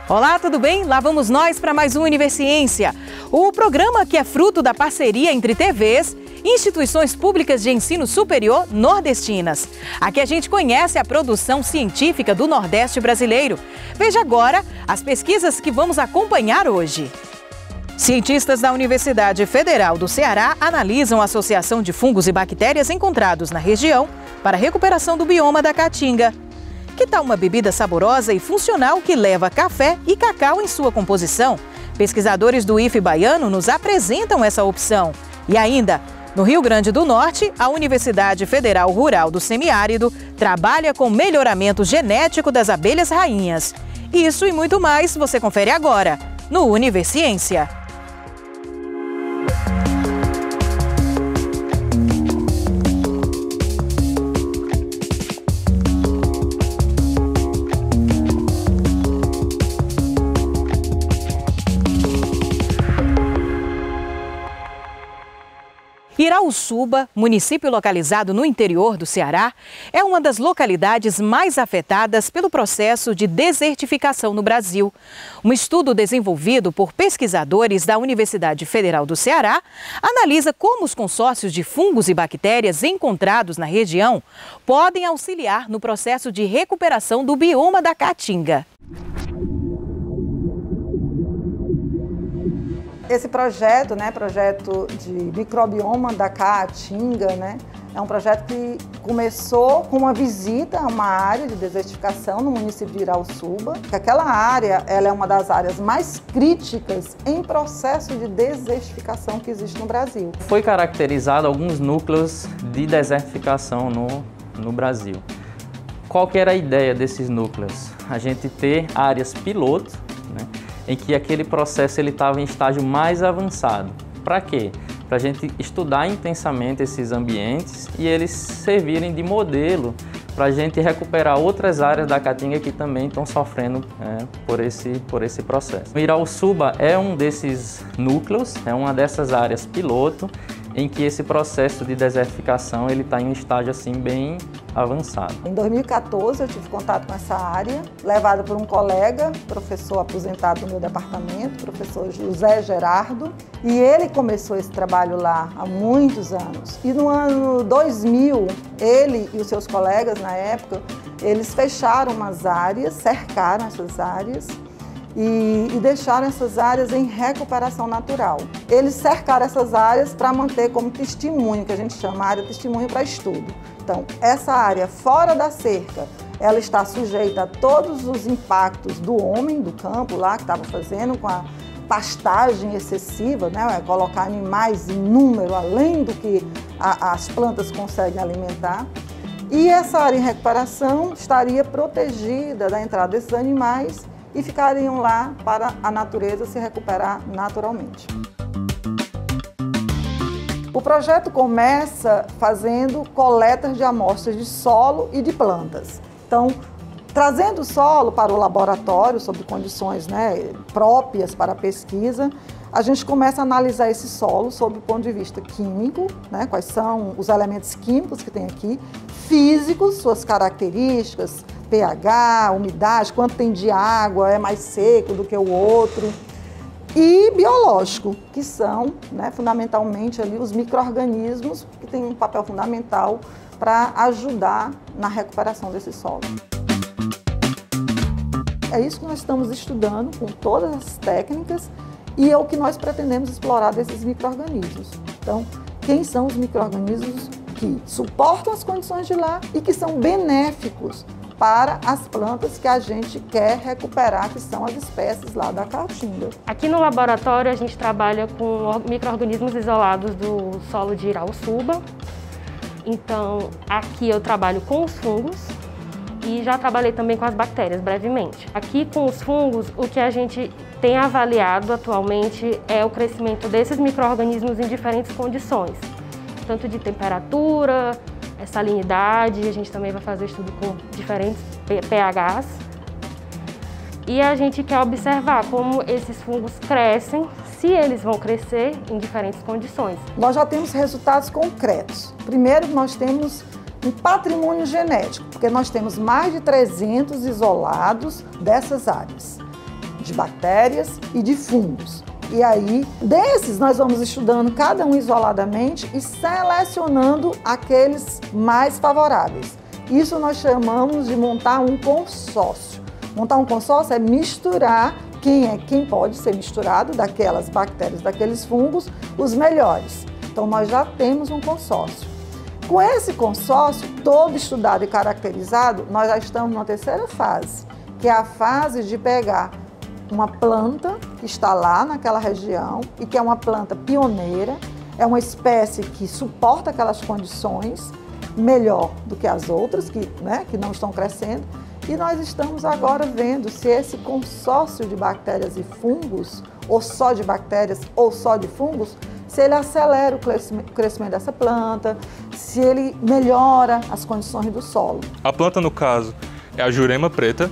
Olá, tudo bem? Lá vamos nós para mais um Universiência, o programa que é fruto da parceria entre TVs e instituições públicas de ensino superior nordestinas. Aqui a gente conhece a produção científica do Nordeste brasileiro. Veja agora as pesquisas que vamos acompanhar hoje. Cientistas da Universidade Federal do Ceará analisam a associação de fungos e bactérias encontrados na região para a recuperação do bioma da Caatinga. Que tal uma bebida saborosa e funcional que leva café e cacau em sua composição? Pesquisadores do IFE baiano nos apresentam essa opção. E ainda, no Rio Grande do Norte, a Universidade Federal Rural do Semiárido trabalha com melhoramento genético das abelhas rainhas. Isso e muito mais você confere agora no Universiência. Irauçuba, município localizado no interior do Ceará, é uma das localidades mais afetadas pelo processo de desertificação no Brasil. Um estudo desenvolvido por pesquisadores da Universidade Federal do Ceará analisa como os consórcios de fungos e bactérias encontrados na região podem auxiliar no processo de recuperação do bioma da Caatinga. Esse projeto, projeto de microbioma da Caatinga, é um projeto que começou com uma visita a uma área de desertificação no município de Irauçuba. Aquela área ela é uma das áreas mais críticas em processo de desertificação que existe no Brasil. Foi caracterizado alguns núcleos de desertificação no Brasil. Qual que era a ideia desses núcleos? A gente ter áreas piloto, em que aquele processo estava em estágio mais avançado. Para quê? Para a gente estudar intensamente esses ambientes e eles servirem de modelo para a gente recuperar outras áreas da Caatinga que também estão sofrendo por esse processo. O Irauçuba é um desses núcleos, é uma dessas áreas piloto, em que esse processo de desertificação está em um estágio assim bem avançado. Em 2014 eu tive contato com essa área, levada por um colega, professor aposentado do meu departamento, professor José Gerardo, e ele começou esse trabalho lá há muitos anos. E no ano 2000, ele e os seus colegas na época, eles fecharam umas áreas, cercaram essas áreas, e deixaram essas áreas em recuperação natural. Eles cercaram essas áreas para manter como testemunho, que a gente chama área testemunho para estudo. Então, essa área fora da cerca, ela está sujeita a todos os impactos do homem, do campo lá, que estava fazendo com a pastagem excessiva, colocar animais em número além do que as plantas conseguem alimentar. E essa área em recuperação estaria protegida da entrada desses animais e ficariam lá para a natureza se recuperar naturalmente. O projeto começa fazendo coletas de amostras de solo e de plantas. Então, trazendo o solo para o laboratório, sob condições próprias para a pesquisa, a gente começa a analisar esse solo sob o ponto de vista químico, quais são os elementos químicos que tem aqui, físicos, suas características, pH, umidade, quanto tem de água, é mais seco do que o outro, e biológico, que são fundamentalmente ali os micro-organismos que têm um papel fundamental para ajudar na recuperação desse solo. É isso que nós estamos estudando com todas as técnicas e é o que nós pretendemos explorar desses micro-organismos. Então, quem são os micro-organismos que suportam as condições de lá e que são benéficos para as plantas que a gente quer recuperar, que são as espécies lá da Caatinga. Aqui no laboratório a gente trabalha com micro-organismos isolados do solo de Irauçuba. Então, aqui eu trabalho com os fungos e já trabalhei também com as bactérias, brevemente. Aqui com os fungos, o que a gente tem avaliado atualmente é o crescimento desses micro-organismos em diferentes condições, tanto de temperatura, salinidade, a gente também vai fazer estudo com diferentes pHs. E a gente quer observar como esses fungos crescem, se eles vão crescer em diferentes condições. Nós já temos resultados concretos. Primeiro, nós temos um patrimônio genético, porque nós temos mais de 300 isolados dessas áreas. de bactérias e de fungos. E aí, desses, nós vamos estudando cada um isoladamente e selecionando aqueles mais favoráveis. Isso nós chamamos de montar um consórcio. Montar um consórcio é misturar quem pode ser misturado daquelas bactérias, daqueles fungos, os melhores. Então, nós já temos um consórcio. Com esse consórcio todo estudado e caracterizado, nós já estamos na terceira fase, que é a fase de pegar uma planta que está lá naquela região e que é uma planta pioneira, é uma espécie que suporta aquelas condições melhor do que as outras, que não estão crescendo, e nós estamos agora vendo se esse consórcio de bactérias e fungos, ou só de bactérias ou só de fungos, se ele acelera o crescimento dessa planta, se ele melhora as condições do solo. A planta, no caso, é a Jurema preta,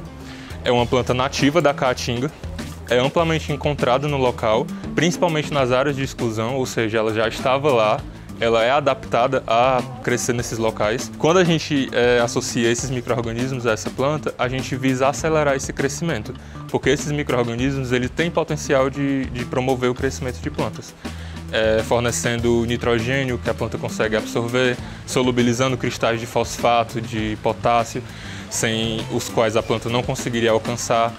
é uma planta nativa da Caatinga, é amplamente encontrada no local, principalmente nas áreas de exclusão, ou seja, ela já estava lá, ela é adaptada a crescer nesses locais. Quando a gente associa esses micro-organismos a essa planta, a gente visa acelerar esse crescimento, porque esses micro-organismos têm potencial de promover o crescimento de plantas. Fornecendo nitrogênio que a planta consegue absorver, solubilizando cristais de fosfato, de potássio, sem os quais a planta não conseguiria alcançar,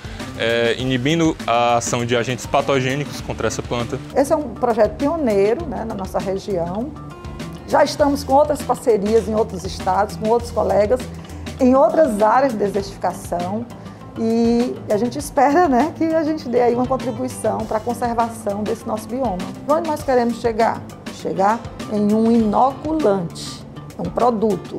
inibindo a ação de agentes patogênicos contra essa planta. Esse é um projeto pioneiro, na nossa região. Já estamos com outras parcerias em outros estados, com outros colegas, em outras áreas de desertificação. E a gente espera que a gente dê aí uma contribuição para a conservação desse nosso bioma. Onde nós queremos chegar? Chegar em um inoculante, um produto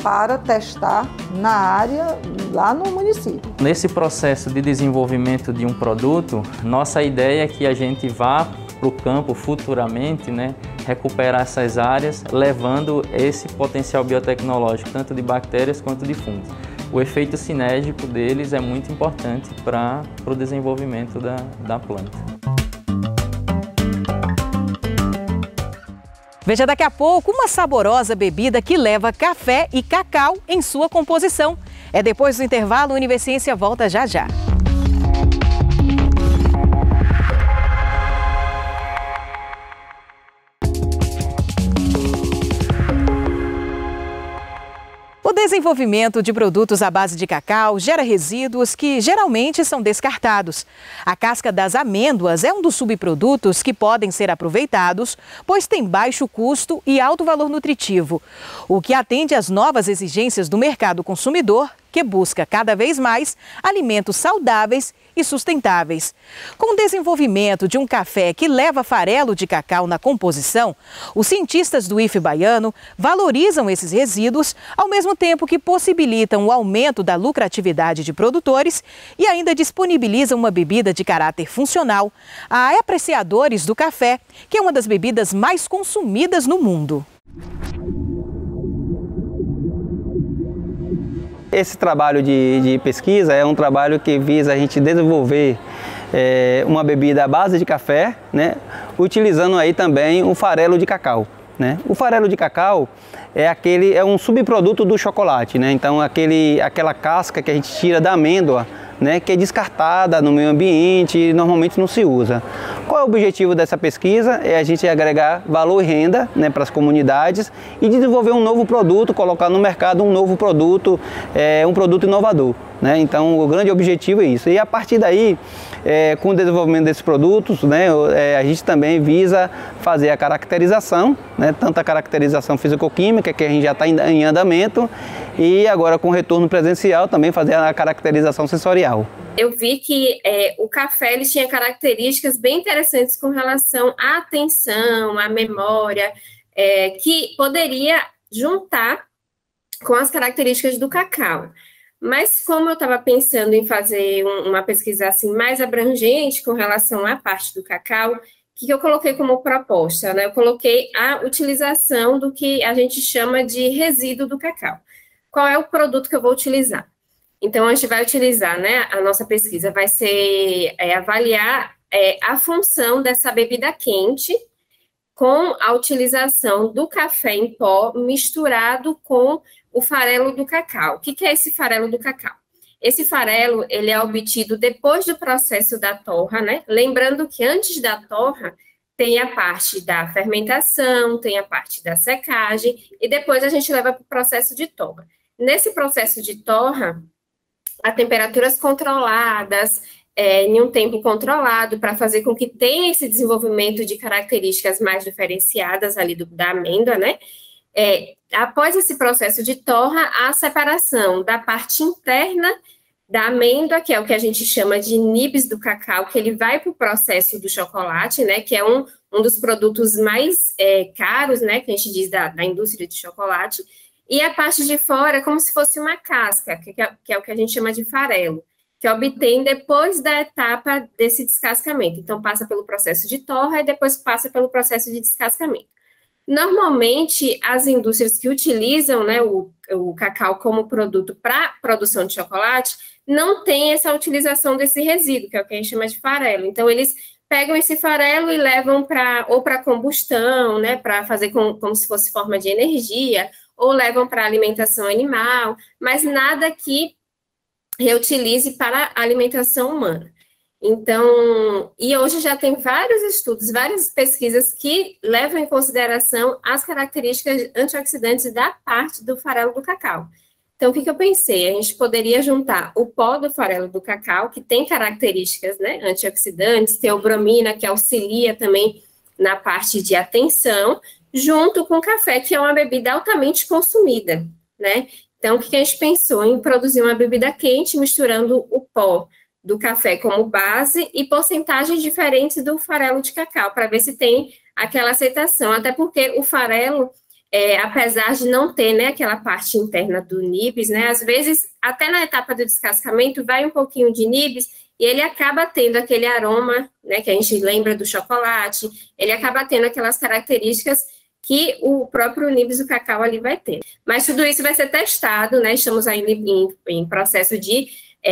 para testar na área, lá no município. Nesse processo de desenvolvimento de um produto, nossa ideia é que a gente vá para o campo futuramente, recuperar essas áreas, levando esse potencial biotecnológico, tanto de bactérias quanto de fungos. O efeito sinérgico deles é muito importante para o desenvolvimento da planta. Veja daqui a pouco uma saborosa bebida que leva café e cacau em sua composição. É depois do intervalo, o Univerciência volta já já. O desenvolvimento de produtos à base de cacau gera resíduos que geralmente são descartados. A casca das amêndoas é um dos subprodutos que podem ser aproveitados, pois tem baixo custo e alto valor nutritivo, o que atende às novas exigências do mercado consumidor, que busca cada vez mais alimentos saudáveis e sustentáveis. Com o desenvolvimento de um café que leva farelo de cacau na composição, os cientistas do IFE baiano valorizam esses resíduos, ao mesmo tempo que possibilitam o aumento da lucratividade de produtores e ainda disponibilizam uma bebida de caráter funcional a apreciadores do café, que é uma das bebidas mais consumidas no mundo. Esse trabalho de pesquisa é um trabalho que visa a gente desenvolver uma bebida à base de café, utilizando aí também um farelo de cacau. O farelo de cacau é um subproduto do chocolate, então aquela casca que a gente tira da amêndoa, que é descartada no meio ambiente e normalmente não se usa. Qual é o objetivo dessa pesquisa? É a gente agregar valor e renda para as comunidades e desenvolver um novo produto, colocar no mercado um novo produto, um produto inovador. Então o grande objetivo é isso. E a partir daí, com o desenvolvimento desses produtos, a gente também visa fazer a caracterização, tanto a caracterização físico-química, que a gente já está em andamento, e agora com o retorno presencial também fazer a caracterização sensorial. Eu vi que o café ele tinha características bem interessantes com relação à atenção, à memória, que poderia juntar com as características do cacau. Mas como eu estava pensando em fazer uma pesquisa assim, mais abrangente com relação à parte do cacau, o que eu coloquei como proposta? Eu coloquei a utilização do que a gente chama de resíduo do cacau. Qual é o produto que eu vou utilizar? Então, a gente vai utilizar, a nossa pesquisa vai ser avaliar a função dessa bebida quente com a utilização do café em pó misturado com o farelo do cacau. O que é esse farelo do cacau? Esse farelo, ele é obtido depois do processo da torra, né? Lembrando que antes da torra, tem a parte da fermentação, tem a parte da secagem, e depois a gente leva para o processo de torra. Nesse processo de torra, a temperaturas controladas, em um tempo controlado, para fazer com que tenha esse desenvolvimento de características mais diferenciadas ali da amêndoa, né? Após esse processo de torra, a separação da parte interna da amêndoa, que é o que a gente chama de nibs do cacau, que ele vai para o processo do chocolate, né? Que é um dos produtos mais caros, né? Que a gente diz da indústria de chocolate. E a parte de fora é como se fosse uma casca, que é o que a gente chama de farelo, que obtém depois da etapa desse descascamento. Então, passa pelo processo de torra e depois passa pelo processo de descascamento. Normalmente, as indústrias que utilizam, né, o cacau como produto para produção de chocolate, não tem essa utilização desse resíduo, que é o que a gente chama de farelo. Então, eles pegam esse farelo e levam para combustão, né, para fazer como se fosse forma de energia, ou levam para alimentação animal, mas nada que reutilize para a alimentação humana. Então, e hoje já tem vários estudos, várias pesquisas que levam em consideração as características antioxidantes da parte do farelo do cacau. Então, o que eu pensei? A gente poderia juntar o pó do farelo do cacau, que tem características, né, antioxidantes, teobromina, que auxilia também na parte de atenção, junto com o café, que é uma bebida altamente consumida, né? Então, o que a gente pensou? Em produzir uma bebida quente, misturando o pó do café como base e porcentagens diferentes do farelo de cacau, para ver se tem aquela aceitação, até porque o farelo, apesar de não ter, né, aquela parte interna do nibs, né, às vezes, até na etapa do descascamento, vai um pouquinho de nibs e ele acaba tendo aquele aroma, né, que a gente lembra do chocolate, ele acaba tendo aquelas características que o próprio nibs do cacau ali vai ter. Mas tudo isso vai ser testado, né, estamos ainda em processo de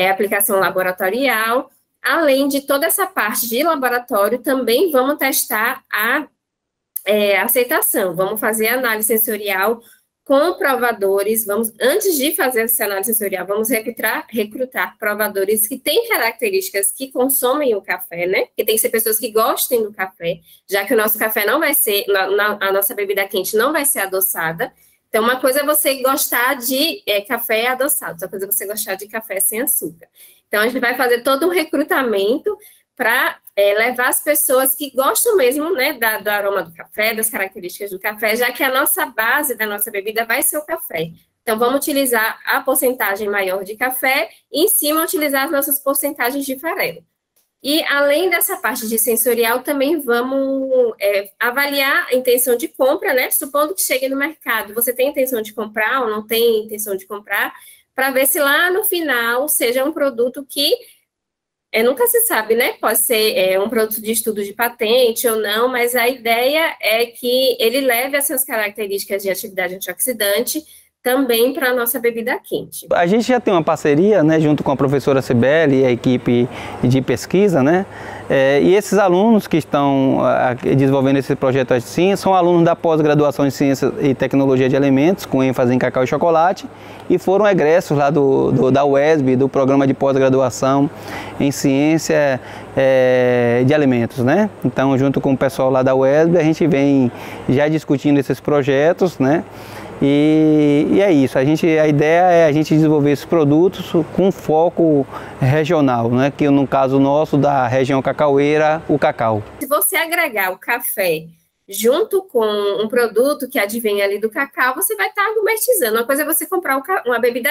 aplicação laboratorial. Além de toda essa parte de laboratório, também vamos testar a aceitação, vamos fazer análise sensorial com provadores, antes de fazer essa análise sensorial, vamos recrutar provadores que têm características que consomem o café, né? Que tem que ser pessoas que gostem do café, já que o nosso café não vai ser, a nossa bebida quente não vai ser adoçada. Então, uma coisa é você gostar de café adoçado, outra coisa é você gostar de café sem açúcar. Então, a gente vai fazer todo um recrutamento para levar as pessoas que gostam mesmo, né, do aroma do café, das características do café, já que a nossa base da nossa bebida vai ser o café. Então, vamos utilizar a porcentagem maior de café e, em cima, utilizar as nossas porcentagens de farelo. E, além dessa parte de sensorial, também vamos avaliar a intenção de compra, né? Supondo que chegue no mercado, você tem intenção de comprar ou não tem intenção de comprar, para ver se lá no final seja um produto que nunca se sabe, né? Pode ser um produto de estudo de patente ou não, mas a ideia é que ele leve essas características de atividade antioxidante também para a nossa bebida quente. A gente já tem uma parceria, né, junto com a professora Cibele e a equipe de pesquisa, né? E esses alunos que estão desenvolvendo esse projeto assim são alunos da pós-graduação em Ciência e Tecnologia de Alimentos, com ênfase em cacau e chocolate, e foram egressos lá da UESB, do programa de pós-graduação em Ciência de Alimentos, né? Então, junto com o pessoal lá da UESB, a gente vem já discutindo esses projetos, né? E é isso, a ideia é a gente desenvolver esses produtos com foco regional, né? Que no caso nosso da região cacaueira, o cacau. Se você agregar o café junto com um produto que advém ali do cacau, você vai estar gourmetizando. Uma coisa é você comprar uma bebida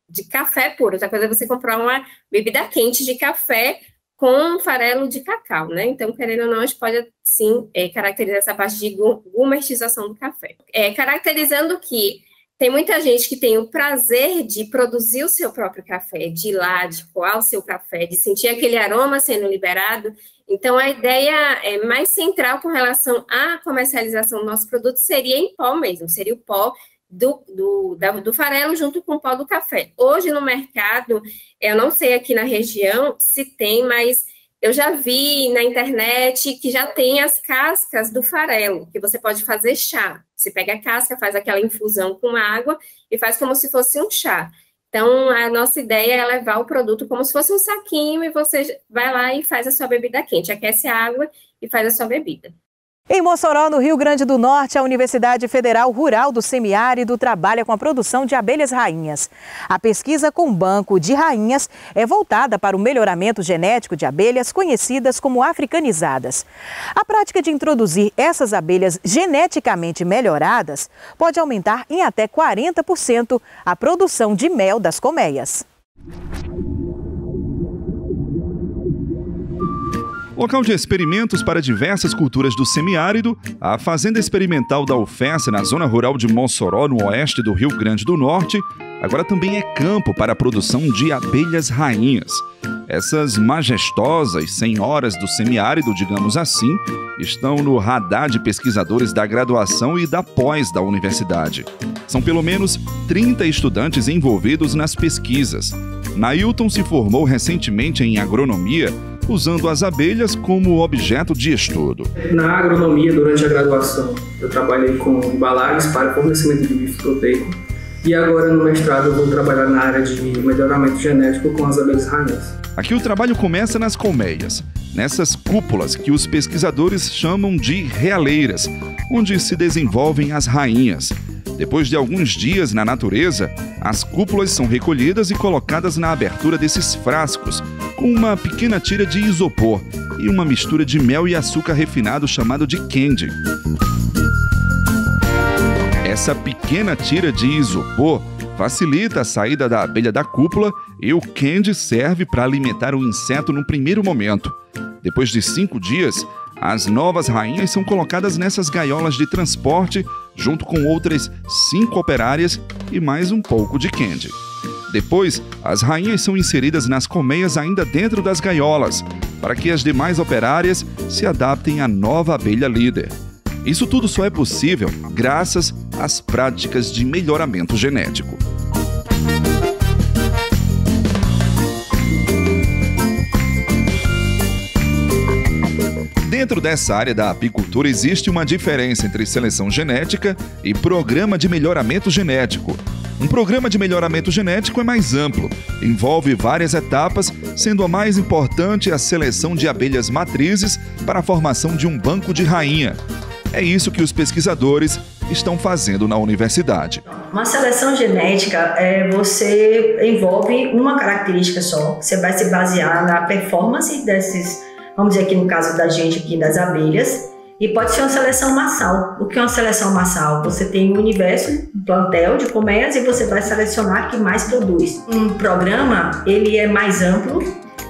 de café puro, outra coisa é você comprar uma bebida quente de café com farelo de cacau, né? Então, querendo ou não, a gente pode, sim, caracterizar essa parte de gourmetização do café. Caracterizando que tem muita gente que tem o prazer de produzir o seu próprio café, de ir lá, de coar o seu café, de sentir aquele aroma sendo liberado. Então, a ideia mais central com relação à comercialização do nosso produto seria em pó mesmo, seria o pó do farelo junto com o pó do café. Hoje no mercado, eu não sei aqui na região se tem, mas eu já vi na internet que já tem as cascas do farelo, que você pode fazer chá. Você pega a casca, faz aquela infusão com água e faz como se fosse um chá. Então, a nossa ideia é levar o produto como se fosse um saquinho e você vai lá e faz a sua bebida quente, aquece a água e faz a sua bebida. Em Mossoró, no Rio Grande do Norte, a Universidade Federal Rural do Semiárido trabalha com a produção de abelhas rainhas. A pesquisa com banco de rainhas é voltada para o melhoramento genético de abelhas conhecidas como africanizadas. A prática de introduzir essas abelhas geneticamente melhoradas pode aumentar em até 40% a produção de mel das colmeias. Local de experimentos para diversas culturas do semiárido, a Fazenda Experimental da UFES, na zona rural de Mossoró, no oeste do Rio Grande do Norte, agora também é campo para a produção de abelhas rainhas. Essas majestosas senhoras do semiárido, digamos assim, estão no radar de pesquisadores da graduação e da pós da universidade. São pelo menos 30 estudantes envolvidos nas pesquisas. Nailton se formou recentemente em agronomia, usando as abelhas como objeto de estudo. Na agronomia, durante a graduação, eu trabalhei com embalagens para fornecimento de bife proteico e agora no mestrado eu vou trabalhar na área de melhoramento genético com as abelhas rainhas. Aqui o trabalho começa nas colmeias, nessas cúpulas que os pesquisadores chamam de realeiras, onde se desenvolvem as rainhas. Depois de alguns dias na natureza, as cúpulas são recolhidas e colocadas na abertura desses frascos, com uma pequena tira de isopor e uma mistura de mel e açúcar refinado chamado de candy. Essa pequena tira de isopor facilita a saída da abelha da cúpula e o candy serve para alimentar o inseto no primeiro momento. Depois de 5 dias, as novas rainhas são colocadas nessas gaiolas de transporte, junto com outras 5 operárias e mais um pouco de candy. Depois, as rainhas são inseridas nas colmeias ainda dentro das gaiolas, para que as demais operárias se adaptem à nova abelha líder. Isso tudo só é possível graças às práticas de melhoramento genético. Dentro dessa área da apicultura existe uma diferença entre seleção genética e programa de melhoramento genético. Um programa de melhoramento genético é mais amplo, envolve várias etapas, sendo a mais importante a seleção de abelhas matrizes para a formação de um banco de rainha. É isso que os pesquisadores estão fazendo na universidade. Uma seleção genética você envolve uma característica só. Você vai se basear na performance desses, vamos dizer aqui no caso da gente aqui das abelhas, e pode ser uma seleção massal. O que é uma seleção massal? Você tem um universo, um plantel de colmeias e você vai selecionar que mais produz. Um programa, ele é mais amplo,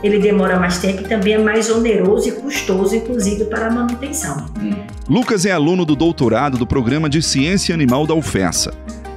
ele demora mais tempo e também é mais oneroso e custoso, inclusive para a manutenção. Lucas é aluno do doutorado do Programa de Ciência Animal da UFES.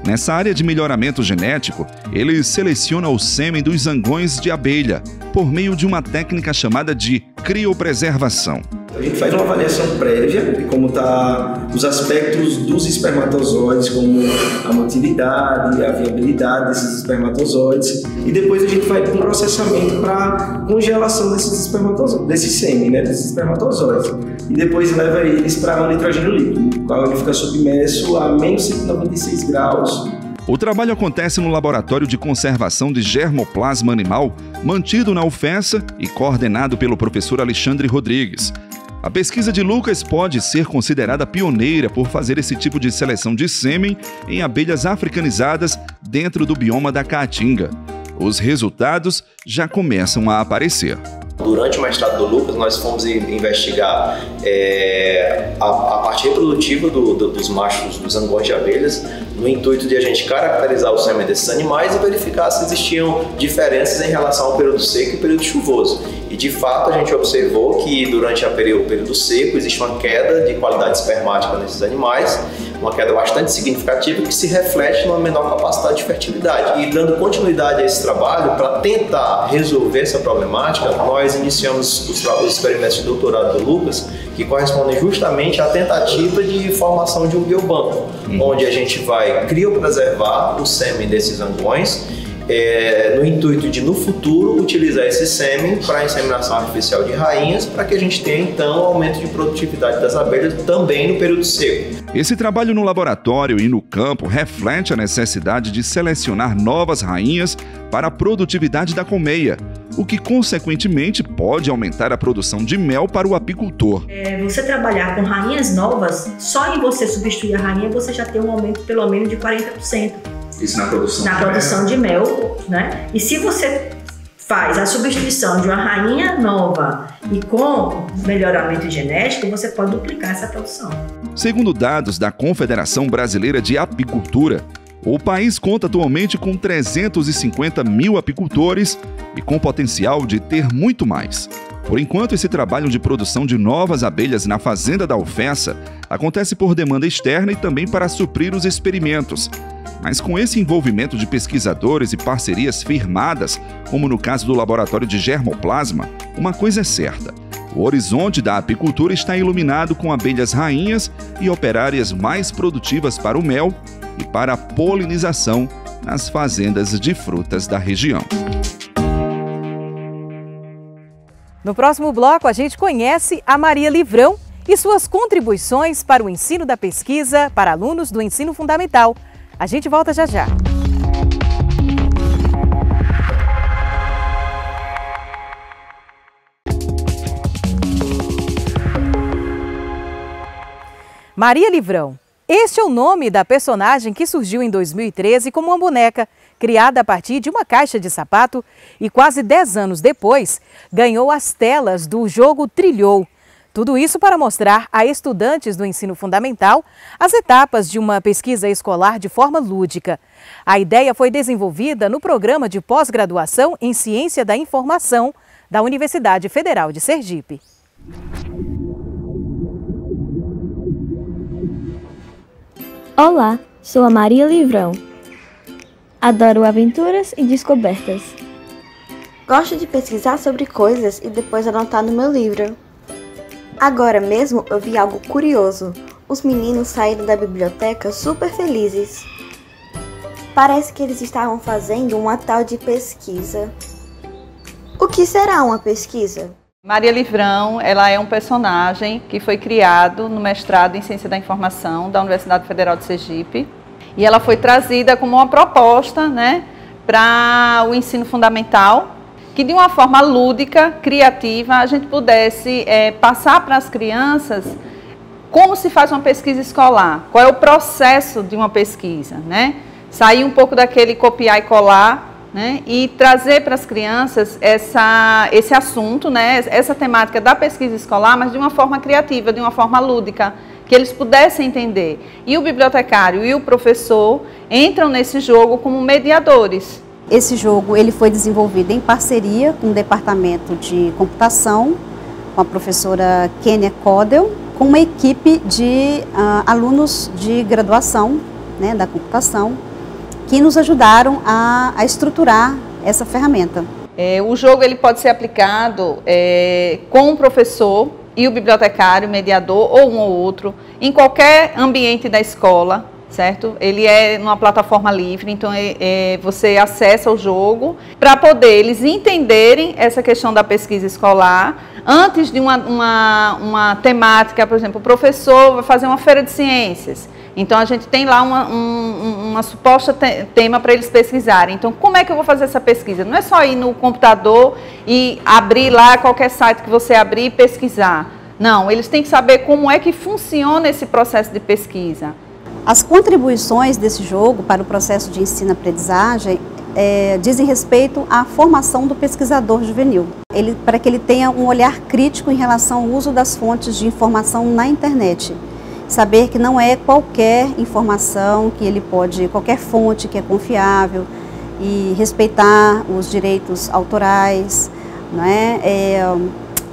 Nessa área de melhoramento genético, ele seleciona o sêmen dos zangões de abelha por meio de uma técnica chamada de criopreservação. A gente faz uma avaliação prévia de como estão os aspectos dos espermatozoides, como a motilidade, a viabilidade desses espermatozoides, e depois a gente vai para um processamento para congelação desses espermatozoides, desse sêmen, desses espermatozoides, e depois leva eles para o nitrogênio líquido, o qual ele fica submerso a menos 196 graus. O trabalho acontece no Laboratório de Conservação de Germoplasma Animal, mantido na UFES e coordenado pelo professor Alexandre Rodrigues. A pesquisa de Lucas pode ser considerada pioneira por fazer esse tipo de seleção de sêmen em abelhas africanizadas dentro do bioma da Caatinga. Os resultados já começam a aparecer. Durante o mestrado do Lucas, nós fomos investigar a parte reprodutiva dos machos dos zangões de abelhas, no intuito de a gente caracterizar o sêmen desses animais e verificar se existiam diferenças em relação ao período seco e período chuvoso. E de fato a gente observou que durante o período seco existe uma queda de qualidade espermática nesses animais, uma queda bastante significativa que se reflete numa menor capacidade de fertilidade. E dando continuidade a esse trabalho, para tentar resolver essa problemática, nós iniciamos os experimentos de doutorado do Lucas, que correspondem justamente à tentativa de formação de um biobanco, onde a gente vai criopreservar o sêmen desses zangões no intuito de, no futuro, utilizar esse sêmen para inseminação artificial de rainhas, para que a gente tenha, então, aumento de produtividade das abelhas também no período seco. Esse trabalho no laboratório e no campo reflete a necessidade de selecionar novas rainhas para a produtividade da colmeia, o que, consequentemente, pode aumentar a produção de mel para o apicultor. Você trabalhar com rainhas novas, só em você substituir a rainha, você já tem um aumento pelo menos de 40%. Isso na produção na produção de mel, né? E se você faz a substituição de uma rainha nova e com melhoramento genético, você pode duplicar essa produção. Segundo dados da Confederação Brasileira de Apicultura, o país conta atualmente com 350 mil apicultores e com potencial de ter muito mais. Por enquanto, esse trabalho de produção de novas abelhas na fazenda da Alfessa acontece por demanda externa e também para suprir os experimentos. Mas com esse envolvimento de pesquisadores e parcerias firmadas, como no caso do Laboratório de Germoplasma, uma coisa é certa: o horizonte da apicultura está iluminado com abelhas rainhas e operárias mais produtivas para o mel e para a polinização nas fazendas de frutas da região. No próximo bloco, a gente conhece a Maria Livrão e suas contribuições para o ensino da pesquisa para alunos do ensino fundamental. A gente volta já já. Maria Livrão. Este é o nome da personagem que surgiu em 2013 como uma boneca, criada a partir de uma caixa de sapato e quase 10 anos depois ganhou as telas do jogo Trilhou. Tudo isso para mostrar a estudantes do ensino fundamental as etapas de uma pesquisa escolar de forma lúdica. A ideia foi desenvolvida no programa de pós-graduação em Ciência da Informação da Universidade Federal de Sergipe. Olá, sou a Maria Livrão. Adoro aventuras e descobertas. Gosto de pesquisar sobre coisas e depois anotar no meu livro. Agora mesmo eu vi algo curioso. Os meninos saíram da biblioteca super felizes. Parece que eles estavam fazendo uma tal de pesquisa. O que será uma pesquisa? Maria Livrão, ela é um personagem que foi criado no mestrado em Ciência da Informação da Universidade Federal de Sergipe. E ela foi trazida como uma proposta, para o ensino fundamental, que de uma forma lúdica, criativa, a gente pudesse passar para as crianças como se faz uma pesquisa escolar, qual é o processo de uma pesquisa, Sair um pouco daquele copiar e colar, e trazer para as crianças esse assunto, essa temática da pesquisa escolar, mas de uma forma criativa, de uma forma lúdica, que eles pudessem entender. E o bibliotecário e o professor entram nesse jogo como mediadores. Esse jogo ele foi desenvolvido em parceria com o Departamento de Computação, com a professora Kênia Codel, com uma equipe de alunos de graduação da computação, que nos ajudaram a estruturar essa ferramenta. O jogo ele pode ser aplicado com o professor e o bibliotecário, mediador ou um ou outro, em qualquer ambiente da escola, certo? Ele é numa plataforma livre, então você acessa o jogo para poder eles entenderem essa questão da pesquisa escolar antes de uma temática. Por exemplo, o professor vai fazer uma feira de ciências, então a gente tem lá uma suposta tema para eles pesquisarem. Então, como é que eu vou fazer essa pesquisa? Não é só ir no computador e abrir lá qualquer site que você abrir e pesquisar. Não, eles têm que saber como é que funciona esse processo de pesquisa. As contribuições desse jogo para o processo de ensino-aprendizagem dizem respeito à formação do pesquisador juvenil, para que ele tenha um olhar crítico em relação ao uso das fontes de informação na internet. Saber que não é qualquer informação que ele pode, qualquer fonte que é confiável, e respeitar os direitos autorais,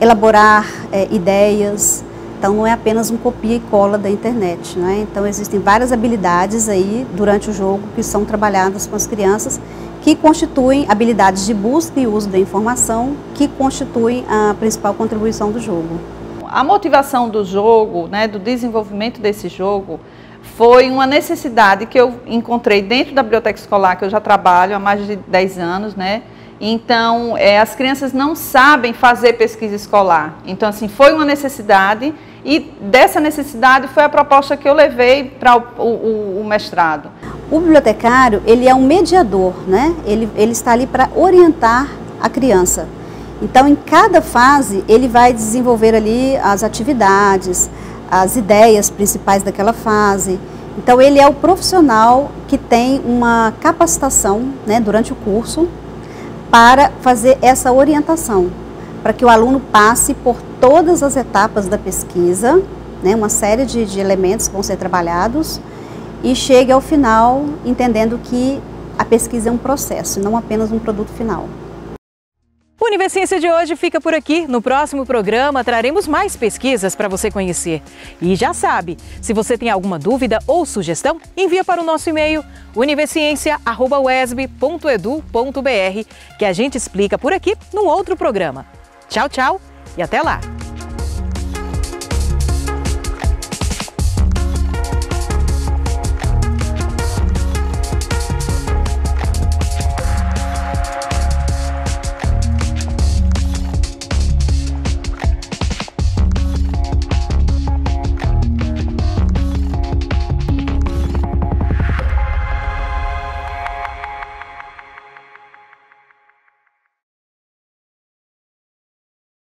elaborar ideias. Então não é apenas um copia e cola da internet, Então existem várias habilidades aí durante o jogo que são trabalhadas com as crianças, que constituem habilidades de busca e uso da informação, que constituem a principal contribuição do jogo. A motivação do jogo, do desenvolvimento desse jogo, foi uma necessidade que eu encontrei dentro da biblioteca escolar, que eu já trabalho há mais de 10 anos, né? Então, as crianças não sabem fazer pesquisa escolar. Então, assim, foi uma necessidade e dessa necessidade foi a proposta que eu levei para o mestrado. O bibliotecário, ele é um mediador, né? Ele está ali para orientar a criança. Então, em cada fase, ele vai desenvolver ali as atividades, as ideias principais daquela fase. Então, ele é o profissional que tem uma capacitação, né, durante o curso para fazer essa orientação, para que o aluno passe por todas as etapas da pesquisa, né, uma série de elementos que vão ser trabalhados e chegue ao final entendendo que a pesquisa é um processo, não apenas um produto final. O Universiência de hoje fica por aqui. No próximo programa traremos mais pesquisas para você conhecer. E já sabe, se você tem alguma dúvida ou sugestão, envia para o nosso e-mail universiencia@uesb.edu.br que a gente explica por aqui num outro programa. Tchau, tchau e até lá!